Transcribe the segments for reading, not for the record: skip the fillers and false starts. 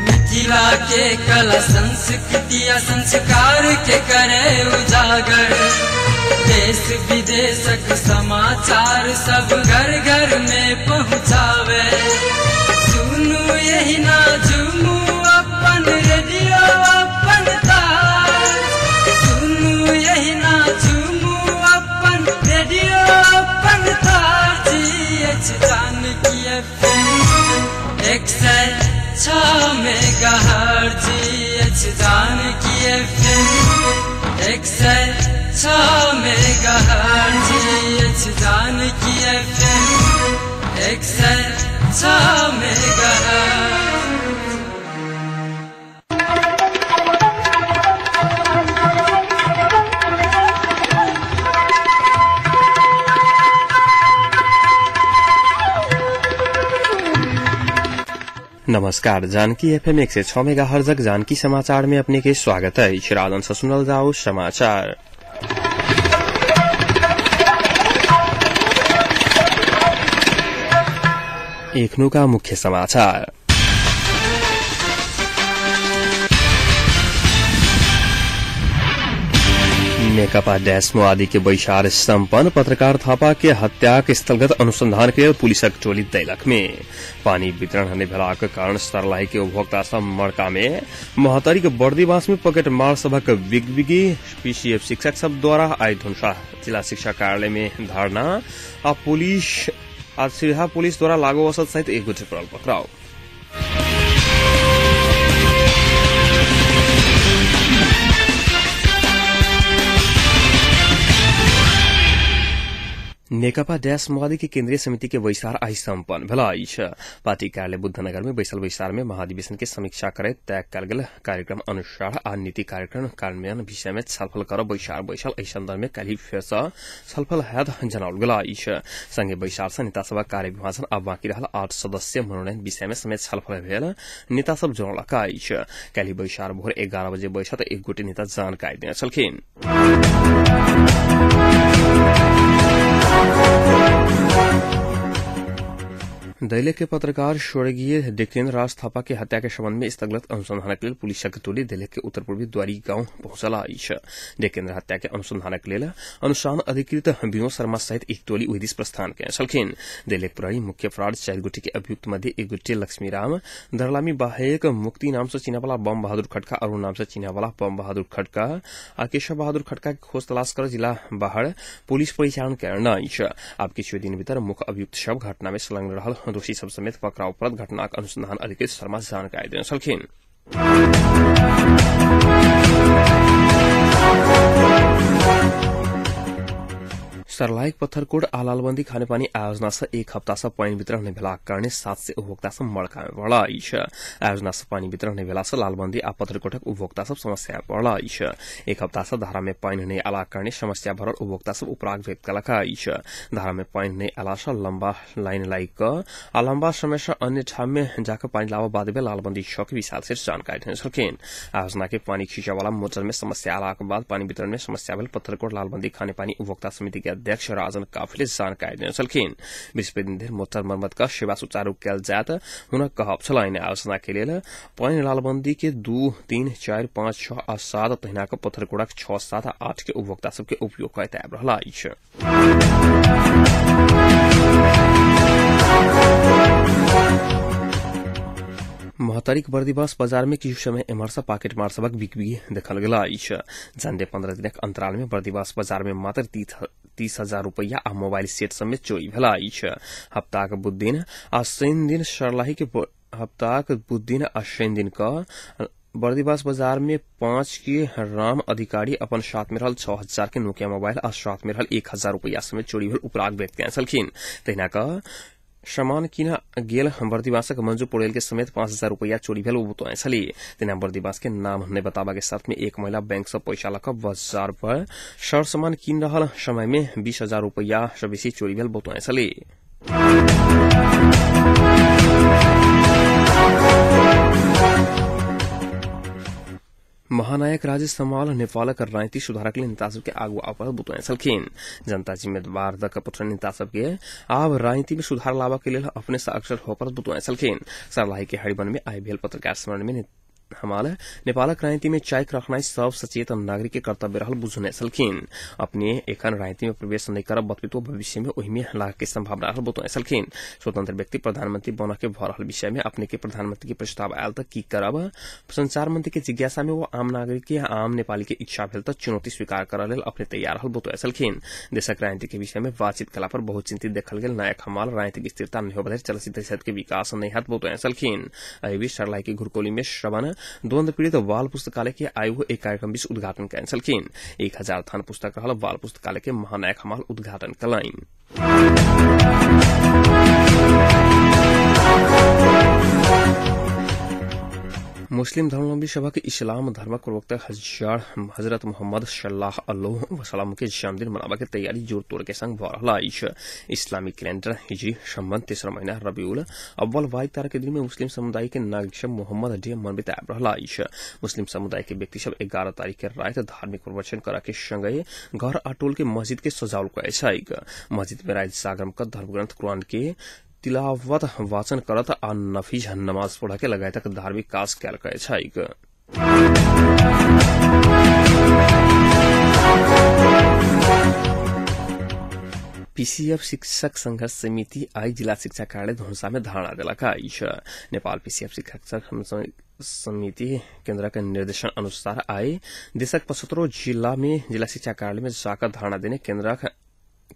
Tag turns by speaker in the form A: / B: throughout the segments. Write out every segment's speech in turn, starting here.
A: मिथिला के कला संस्कृति संस्कार के करे उजागर, देश विदेशक समाचार सब घर घर में पहुँचावे। सुनू यही ना झूमू अपन रेडियो अपन ताज, सुनू यही ना झूमू अपन रेडियो अपन ताज। Janaki FM 106 megahertz, Janaki FM 106 megahertz, Janaki FM 106 megahertz.
B: नमस्कार, जानकी FM 106 मेगाहर्ट्ज जानकी समाचार में अपने के स्वागत है। शिरादन से सुनल जाओ समाचार। एकनु का मुख्य समाचार। नेकपा माओवादी के बैसार सम्पन्न, पत्रकार थापा के हत्या के स्थलगत अनुसंधान के लिए पुलिसक टोली दैलख में। पानी वितरण होने भेला के कारण सर्लाही के उपभोक्ता सब मड़का में महतरी के बर्दीवास में पॉकेट मार सभा बिगबिगी। पीसीएफ शिक्षक सब द्वारा आई धुनसा जिला शिक्षा कार्यालय में धरना। आज सिरहा पुलिस द्वारा लागू औसत सहित एक गुट पकड़ाव। नेकपा माओवादी के केन्द्रीय समिति के बैसार आई सम्पन्न भेल। पार्टी कार्यालय बुद्धनगर में बैसल बैसार में महाधिवेशन के समीक्षा करे तय कल गेल कार्यक्रम अनुसार आ नीति कार्यक्रम कार्यान्वयन विषय में छलफल कर बैसार बैसल। एहि संदर्भ में कल फेर से छलफल हैत जनाओल गेल। संगे बैसार से नेता सभा कार्य विभाजन आ बाँकी रहल 8 सदस्य मनोनयन विषय में समेत छलफल भेल नेता सब जनौलक। कल बैसार भोर 11 बजे बैसत एक गोटे नेता जानकारी देने छलखिन। दैलेख के पत्रकार स्वर्गीय डेकेन्द्र राज थापा के हत्या के संबंध में स्थगलत अनुसंधान के लिए पुलिसक टोली दैलेख के उत्तर पूर्वी द्वारी गांव पहुंचला। डेकेन्द्र हत्या के अनुसंधान के लिए अनुष्ठान अधिकृत विनोद शर्मा सहित एक टोली वही दिश प्रस्थान के छलखिन। दैलेख पुरानी मुख्य अपराध 4 गोटी के अभियुक्त मध्य एक गोटे लक्ष्मीराम दरलामी बाहेक मुक्ति नाम से चिन्ह वाला बम बहादुर खटका, अरुण नाम से चिन्ह वाला बम बहादुर खटका आ केशव बहादुर खटका की खोज तलाश कर जिला बाहर पुलिस परिचालन करना। अब किछु दिन भीतर मुख्य अभियुक्त सब घटना में संलग्न रहल दोषी सब समेत पकड़ाव पर घटनाक अनुसंधान अधिकृत शर्मा जानकारी देने छलखिन। सर्लाही पत्थरकोट आ लालबंदी खानेपानी आयोजना से एक हफ्ता से पानी वितरण नहीं भेला कारणे 7 से उपभोक्ता सब मड़का में पड़ल। आयोजना से पानी वितरण नहीं भेला से लालबंदी आ पत्थरकोटक उपभोक्ता सब समस्या पड़ल। एक हफ्ता से धारा में पानी नहीं आला कारणे समस्या भरल उपभोक्ता सब उपराग व्यक्त कलक। धारा में पानी नहीं आला से लंबा लाइन लाइक आ लंबा समय से अन्य ठाम में जाकर पानी लावा बाद में लालबंदी शौक विशाल से जानकारी देने छलखिन। आयोजना के पानी खींचा वाला मोटर में समस्या आला के बाद पानी वितरण में समस्या भेल पत्थरकोट लालबंदी खानेपानी उपभोक्ता समिति के अध्यक्ष राजन काफिले जानकारी देने छलखिन। 20 दिन मोटर मरम्मत का सेवा सुचारू कयल जात हुन कहब छलैन। आयोजना के लिए पानी लालबंदी के 2, 3, 4, 5, 6 आ 7 तहिना के पत्थरकोटक 6, 7 आ 8 के उपभोक्ता सबके उपयोग करैत आबि रहल अछि। महतरीक बर्दीवास बाजार में किछु समय एम्हर से पॉकेट मार सबक बिक्री देखल गेल। झंडे 15 दिनक अंतराल में बर्दीवास बाजार में मात्र 30,000 रुपया आ मोबाइल सेट समेत चोरी भेल। हफ्ताक बुधदिन आ शनि दिन सर्लाही के हफ्ताक बुधदिन आ शनि दिन का बर्दीवास बाजार में 5 के राम अधिकारी अपन साथ में रहल 6,000 के नोकिया मोबाइल आ साथ में रहल 1,000 रुपया समेत चोरी भेल उपराग व्यक्त कयल छलखिन। तहिना का सामान किना गेल बर्दीवासक मंजू पौडेल के समेत 5,000 रुपया चोरी भेल बतौने छली। तेना बर्दीवास के नाम नहीं बताबा के साथ में एक महिला बैंक से पैसा लक बाजार पर सर सामान किन रहल समय में 20,000 रुपया से बेसी चोरी भेल बतौने छली। महानायक राजेश समाल नेपालक राजनीति सुधारक नेता सबके अगुवा पर बुतुआ सलखिन। जनता जिम्मेदार दक पुत्र नेता सबके आब राजनीति में सुधार लावा के लिए अपने से अक्सर होकर बुतुआ सलखिन। सर्लाही के हरिवन में आई भेल पत्रकार सम्मेलन में हमाल नेपालक राजनीति में चाइक रखना सब सचेत नागरिक के कर्तव्य रहल बुझने सलखिन। अपने एखन राजनीति में प्रवेश नहीं करब बतबितो भविष्य में ओहि में लाग के संभावना रहल बुतुआ सलखिन। स्वतंत्र व्यक्ति प्रधानमंत्री बन के भ रहल विषय में अपने के प्रधानमंत्री के प्रस्ताव आयल त की करब। संचार मंत्री के जिज्ञासा में वो आम नागरिक के आम नेपाली के इच्छा भेल त चुनौती स्वीकार करल लेल अपने तैयार रहल बुतुआ सलखिन। देशक राजनीति के विषय में बातचीत कला पर बहुत चिंतित देखल गेल। नायक हमाल राजनीतिक स्थिरता नहीं होबे चलचित्र क्षेत्र के विकास नहीं हाथ बुतुआ सलखिन। एहि बीच सर्लाही के घुरकोली में श्रवण द्वंद्व पीड़ित बाल पुस्तकालय के आयु एक कार्यक्रम बीच उद्घाटन कैंसल किन। 1000 थान पुस्तक रहल बाल पुस्तकालय के महानायक हमाल उद्घाटन कलाइन। मुस्लिम धर्मावलंबी सभा के इस्लाम धर्मक प्रवक्ता हजरत मोहम्मद सल्लल्लाहु अलैहि वसल्लम के जन्मदिन मनावा के तैयारी जोर तोड़ के संग भ रहल अछि। इस्लामिक कैलेंडर हिजरी संबंध तेसरा महीना रबीउल अव्वल 22 तारीख के दिन में मुस्लिम समुदाय के नागरिक सब मोहम्मद डे मनबैत आबि रहल अछि। मुस्लिम समुदाय के व्यक्ति सब 11 तारीख के रात धार्मिक प्रवचन करा के संगे घर आ टोल के मस्जिद के सजावल करै छै। मस्जिद में रात जागरण कर धर्मग्रंथ कुरान के तिलावत वाचन करत आ नफिज नमाज पढ़ के लगायतक धार्मिक काज कैल करै छै। पीसीएफ शिक्षक संघर्ष समिति आई जिला शिक्षा कार्यालय धनुषा में धारणा देलक अछि। नेपाल पीसीएफ शिक्षक समिति केंद्र के निर्देशन अनुसार आई देशक 75 जिला में जिला शिक्षा कार्यालय में जाकर धारणा देने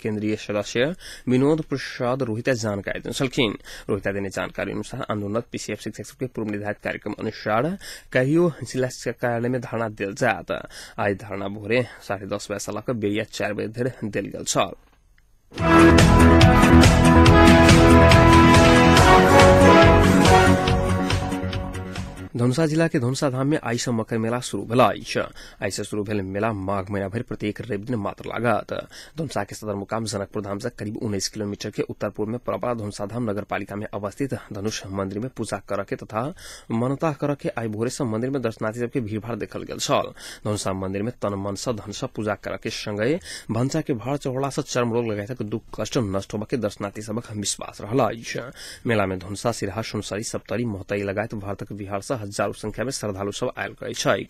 B: केंद्रीय सदस्य विनोद प्रसाद रोहिता जानकारी देने सलखिन। रोहिता देने जानकारी अनुसार आंदोलनरत पीसीएफ शिक्षक के पूर्व निर्धारित कार्यक्रम अनुसार कहियो जिला शिक्षा कार्यालय में धारणा दिल जात। आज धारणा भोरे 10:30 बजे से बेरिया 4 बजे धरि दिल गेल छल। धनुषा जिला के धनुषा धाम में आई से मकर मेला शुरू भेल अछि। आई से शुरू भेल मेला माघ महीना भरि प्रत्येक रवि दिन मात्र लागत। धनुषा के सदर मुकाम जनकपुर धाम से करीब 19 किलोमीटर के उत्तर पूर्व में परपरा धनुषा धाम नगर पालिका में अवस्थित धनुष मंदिर में पूजा करके तथा मनता करके आई भोरे से मंदिर में दर्शनार्थी सबके भीड़भाड़ देखल गेल छल। धनुषा मंदिर में तन मन से धनुषा पूजा करके संगे भंसा के भाड़ चढ़ला से चर्म रोग लगायतक दुख कष्ट नष्ट होबा के दर्शनार्थी सबक विश्वास रहल अछि। मेला में धनुषा सिराहा सुनसरी सप्तरी मोहतई लगायत भारतक बिहार से हजारों संख्या में श्रद्धालु सब आयल करै छै।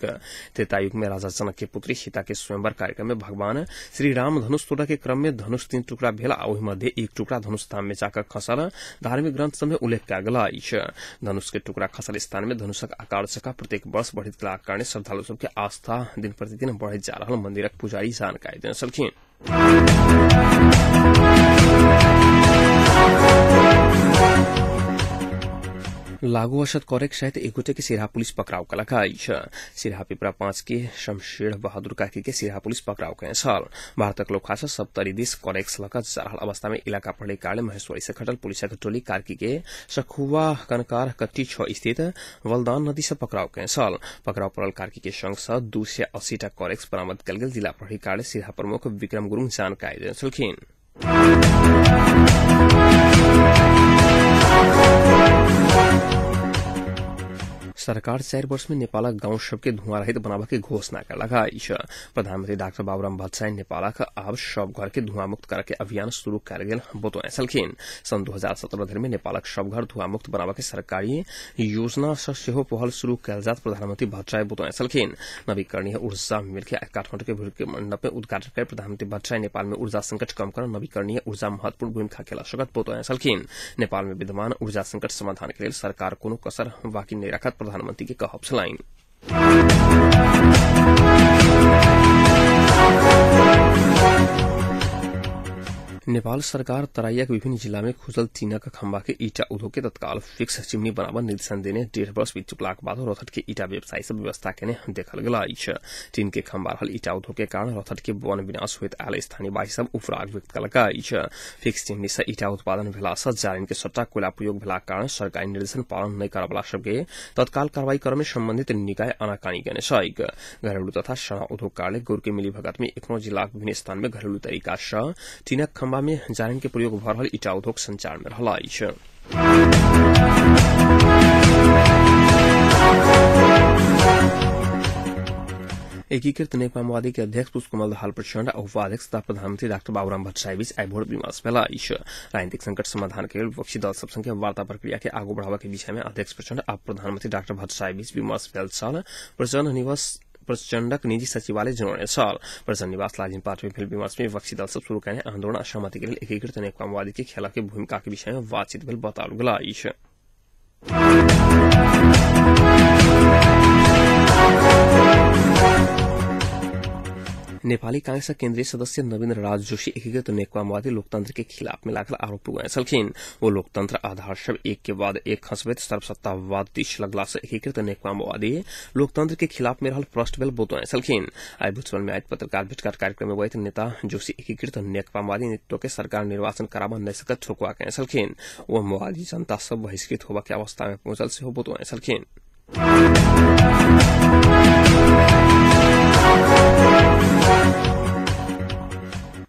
B: त्रेतायुग में राजा जनक के पुत्री सीता के स्वयंवर कार्यक्रम में भगवान श्री राम धनुष तोड़ा के क्रम में धनुष 3 टुकड़ा भेल आ ओहि मध्य एक टुकड़ा धनुष धाम में जाकर खसल धार्मिक ग्रंथ सब में उल्लेख कयल गेल अछि। धनुष के टुकड़ा खसल स्थान में धनुषक आकार जका प्रत्येक वर्ष बढ़ित गेलाक कारणे श्रद्धालु सब के आस्था दिन प्रतिदिन बढ़ैत जा रहल मंदिरक पुजारी जानकारी देने छलखिन। लागू अशद करेक सहित एगोटे के सिरहा पुलिस पकड़ाव कलक अछि। सिरहा पिपरा 5 के शमशेर बहादुर काकी के सिरहा पुलिस पकड़ाव कए छल। भारतक लोकहास सप्तरी दिस करेक लका जा रहल अवस्था में इलाका पड़े कारण महेश्वरी से खटल पुलिसक टोली कार्की के सखुवा कनकार कट्टी 6 स्थित वलदान नदी से पकड़ाव कए छल। पकड़ाव पड़ल कार्की के संग से 280 टा करेक्स बरामद कयल गेल। जिला प्रहरी कार्यालय सिरहा प्रमुख विक्रम गुरुङ जानकारी देने छलखिन। सरकार 4 वर्ष में नेपालक गांव सबके धुआं रहित बनावा के घोषणा करलक अछि। प्रधानमंत्री डॉक्टर बाबूराम भट्टराई नेपालक आब सब घर के धुआं मुक्त करके अभियान शुरू कयल गेल बतौने छलखिन। सन 2017 धरि में नेपालक सब घर धुआं मुक्त बनावा के सरकारी योजना से सेहो पहल शुरू कयल जात प्रधानमंत्री भट्टराई बतौने छलखिन। नवीकरणीय ऊर्जा मिल के काठमांडू के भूमि मंडप में उद्घाटन कर प्रधानमंत्री भट्टराई नेपाल में ऊर्जा संकट कम कर नवीकरणीय ऊर्जा महत्वपूर्ण भूमिका खेला सकत बतौने छलखिन। नेपाल में विद्यमान ऊर्जा संकट समाधान के लिए सरकार कोनो कसर बाकी नहीं रखत प्रधानमंत्री के कहब छलैन। नेपाल सरकार तराईक विभिन्न जिला में खुजल टीनक खंबा के ईटा उद्योग के तत्काल फिक्स चिमनी बनावा निर्देशन देने 1.5 वर्ष बीत चुकलाक बाद रथट के ईटा व्यवसायी सब व्यवस्था केने देखल गेल अछि। टीन के खंबा रहल ईटा उद्योग के कारण रथट के वन विनाश होइत आयल स्थानीय वासी सब उपराग व्यक्त कलक अछि। फिक्स चिमनी से ईटा उत्पादन भेला से जारिन के सट्टा कोयला प्रयोग भेला कारण सरकारी निर्देशन पालन नहीं करबला सबके तत्काल कार्रवाई करे में संबंधित निकाय आनाकानी केने छै। घरेलू तथा सणा उद्योग कार्यालय गुर के मिली भगत में 1 जिलाक विभिन्न स्थान में घरेलू तरीका से टीनक खंबा में जारिन के प्रयोग भ रहल ईटा उद्योग संचार में रहल अछि। एकीकृत नेकपा माओवादी के अध्यक्ष पुष्पकमल दाहाल प्रचण्ड और उपाध्यक्ष तथा प्रधानमंत्री डाक्टर बाबूराम भट्टराई बीच आई भोर विमर्श भेला। राजनीतिक संकट समाधान के लिए विपक्षी दल सब संगे वार्ता प्रक्रिया के आगू बढ़ावा के विषय में अध्यक्ष प्रचण्ड और प्रधानमंत्री डाक्टर भट्टराई बीच विमर्श भेल छल। प्रचण्डक निजी सचिवालय जनौने छल। प्रचण्ड निवास लाजिम पार्क में भेल विमर्श में विपक्षी दल सब शुरू करने आंदोलन और सहमति के लिए एकीकृत नेकपा माओवादी के खेला के भूमिका के विषय में बातचीत भेल बताओल गेल। नेपाली कांग्रेस केन्द्रीय सदस्य नवीन राज जोशी एकीकृत नेकपा माओवादी लोकतंत्र के खिलाफ में लागल आरोप लगाए छलखिन। वो लोकतंत्र आधार सब एक के बाद एक खसबैत सर्वसत्तावाद दिश लगला से एकीकृत नेकपा माओवादी लोकतंत्र के खिलाफ में रहल प्रश्न बेल बताए छलखिन। आई भुजबल में आयोजित पत्रकार भेटघाट कार्यक्रम में वैध नेता जोशी एकीकृत नेकपा माओवादी नेतृत्व के सरकार निर्वाचन कराबा नहीं सकत ठोकवा कहे छलखिन। वो माओवादी जनता सब बहिष्कृत होबा के अवस्था में पहुंचल से हो बताए छलखिन।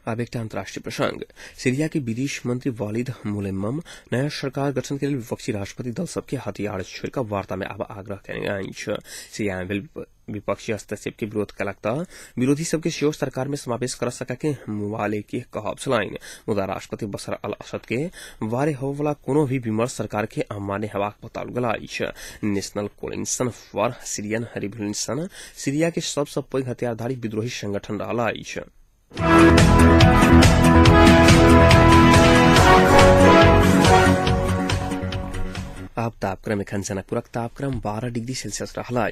B: अब एक अंतर्राष्ट्रीय प्रसंग। सीरिया के विदेश मंत्री वालिद मुलेम्मम नया सरकार गठन के लिए विपक्षी राष्ट्रपति दल सबके हथियार छोड़कर वार्ता में अब आग्रह करेंगे। सीरिया में विपक्षी हस्तक्षेप के विरोध कलकता विरोधी सबके सेहो सरकार में समावेश कर सका के मुवाले के कहब छलाइन। मुदा राष्ट्रपति बशर अल असद के बारे होवला कोनो भी विमर्श सरकार के अमान्य हेबाक बताओल गेल। National coalition for Syrian revolution Syria के सबसे पैघ हथियारधारी विद्रोही संगठन रहला। अब तापक्रम में जनकपुरक तापक्रम 12 डिग्री सेल्सियस रहला।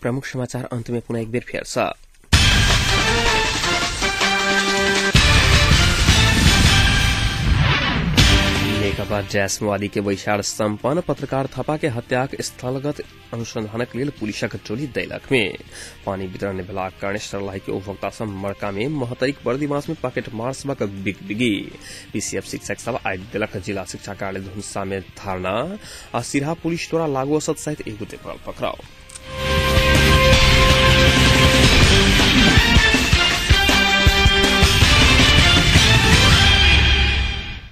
B: प्रमुख समाचार अंत में पुनः एक बेर फेर छ। नेकपा जैस माओवादी के वैशाल सम्पन्न पत्रकार थपा के हत्याक स्थलगत अनुसंधानक लेल पुलिसक टोली दैलक में पानी वितरण भेलाक कारण सर्लाही के उपभोक्ता सब मड़का में महतरीक बर्दीमास में पॉकेट मार सबक बिगी पीसीएफ शिक्षक सब आई देलक जिला शिक्षा कार्यालय धुंसा में धारणा आ सिरहा पुलिस द्वारा लागू असद सहित एगो पकड़ाओ।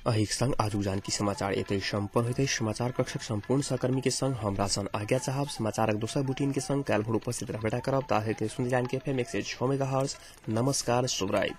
B: अहिक संग आज जानकी समाचार एतै सम्पन्न होते समाचार कक्षक संपूर्ण सहकर्मी के संग हमरा सन आज्ञा चाहब। समाचारक दोसर बुलेटिन के संग काल्हि भोर उपस्थित रहबेटा करब। ताहे सुनि जान के FM 106 मेगाहर्ट्ज। नमस्कार, शुभ रात्रि।